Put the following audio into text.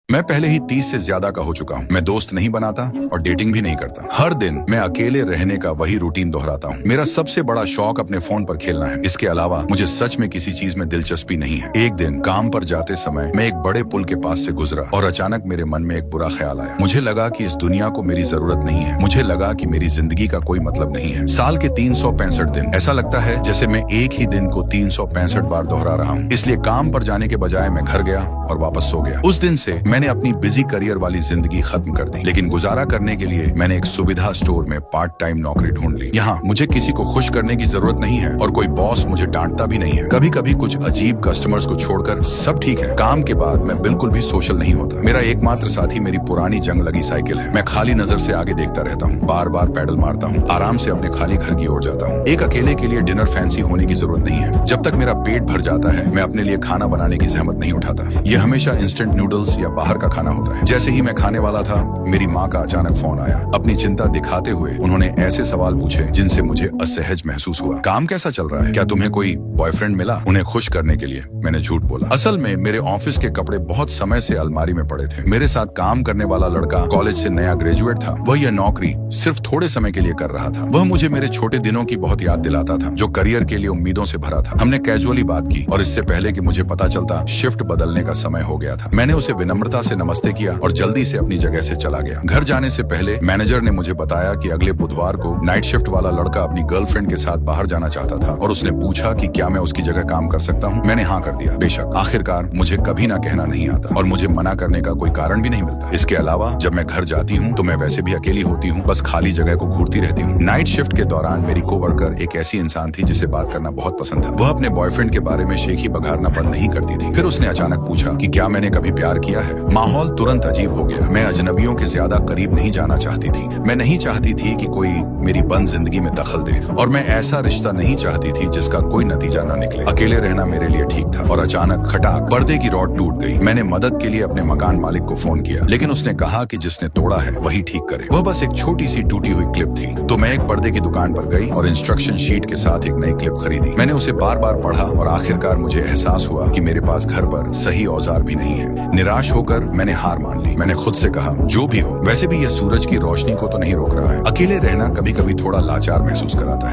मैं पहले ही 30 से ज्यादा का हो चुका हूँ। मैं दोस्त नहीं बनाता और डेटिंग भी नहीं करता। हर दिन मैं अकेले रहने का वही रूटीन दोहराता हूँ। मेरा सबसे बड़ा शौक अपने फोन पर खेलना है। इसके अलावा मुझे सच में किसी चीज में दिलचस्पी नहीं है। एक दिन काम पर जाते समय मैं एक बड़े पुल के पास से गुजरा और अचानक मेरे मन में एक बुरा ख्याल आया। मुझे लगा कि इस दुनिया को मेरी जरूरत नहीं है। मुझे लगा कि मेरी जिंदगी का कोई मतलब नहीं है। साल के 365 दिन, ऐसा लगता है जैसे मैं एक ही दिन को 365 बार दोहरा रहा हूँ। इसलिए काम पर जाने के बजाय मैं घर गया और वापस सो गया। उस दिन से मैंने अपनी बिजी करियर वाली जिंदगी खत्म कर दी, लेकिन गुजारा करने के लिए मैंने एक सुविधा स्टोर में पार्ट टाइम नौकरी ढूंढ ली। यहाँ मुझे किसी को खुश करने की जरूरत नहीं है और कोई बॉस मुझे डांटता भी नहीं है। कभी कभी कुछ अजीब कस्टमर्स को छोड़कर सब ठीक है। काम के बाद मैं बिल्कुल भी सोशल नहीं होता। मेरा एकमात्र साथी मेरी पुरानी जंग लगी साइकिल है। मैं खाली नजर से आगे देखता रहता हूँ, बार बार पैडल मारता हूँ, आराम से अपने खाली घर की ओर जाता हूँ। एक अकेले के लिए डिनर फैंसी होने की जरूरत नहीं है। जब तक मेरा पेट भर जाता है मैं अपने लिए खाना बनाने की जहमत नहीं उठाता। यह हमेशा इंस्टेंट नूडल्स या बाहर का खाना होता है। जैसे ही मैं खाने वाला था मेरी माँ का अचानक फोन आया। अपनी चिंता दिखाते हुए उन्होंने ऐसे सवाल पूछे जिनसे मुझे असहज महसूस हुआ। काम कैसा चल रहा है? क्या तुम्हें कोई बॉयफ्रेंड मिला? उन्हें खुश करने के लिए मैंने झूठ बोला। असल में मेरे ऑफिस के कपड़े बहुत समय से अलमारी में पड़े थे। मेरे साथ काम करने वाला लड़का कॉलेज से नया ग्रेजुएट था। वह यह नौकरी सिर्फ थोड़े समय के लिए कर रहा था। वह मुझे मेरे छोटे दिनों की बहुत याद दिलाता था, जो करियर के लिए उम्मीदों से भरा था। हमने कैजुअली बात की और इससे पहले कि मुझे पता चलता शिफ्ट बदलने का समय हो गया था। मैंने उसे विनम्रता से नमस्ते किया और जल्दी से अपनी जगह से चला गया। घर जाने से पहले मैनेजर ने मुझे बताया कि अगले बुधवार को नाइट शिफ्ट वाला लड़का अपनी गर्लफ्रेंड के साथ बाहर जाना चाहता था और उसने पूछा कि क्या मैं उसकी जगह काम कर सकता हूँ। मैंने हाँ कर दिया। बेशक आखिरकार मुझे कभी ना कहना नहीं आता और मुझे मना करने का कोई कारण भी नहीं मिलता। इसके अलावा जब मैं घर जाती हूँ तो मैं वैसे भी अकेली होती हूँ, बस खाली जगह को घूरती रहती हूँ। नाइट शिफ्ट के दौरान मेरी कोवर्कर एक ऐसी इंसान थी जिसे बात करना बहुत पसंद था। वह अपने बॉयफ्रेंड के बारे में शेखी बघारना बंद नहीं करती थी। फिर उसने अचानक पूछा कि क्या मैंने कभी प्यार किया है। माहौल तुरंत अजीब हो गया। मैं अजनबियों के ज्यादा करीब नहीं जाना चाहती थी। मैं नहीं चाहती थी कि कोई मेरी बंद जिंदगी में दखल दे और मैं ऐसा रिश्ता नहीं चाहती थी जिसका कोई नतीजा न निकले। अकेले रहना मेरे लिए ठीक था और अचानक खटाक पर्दे की रॉड टूट गई। मैंने मदद के लिए अपने मकान मालिक को फोन किया, लेकिन उसने कहा कि जिसने तोड़ा है वही ठीक करे। वह बस एक छोटी सी टूटी हुई क्लिप थी। तो मैं एक पर्दे की दुकान पर गई और इंस्ट्रक्शन शीट के साथ एक नई क्लिप खरीदी। मैंने उसे बार बार पढ़ा और आखिरकार मुझे एहसास हुआ कि मेरे पास घर पर सही औजार भी नहीं है। निराश होकर मैंने हार मान ली। मैंने खुद से कहा जो भी हो, वैसे भी यह सूरज की रोशनी को तो नहीं रोक रहा है। अकेले रहना कभी कभी थोड़ा लाचार महसूस कराता है।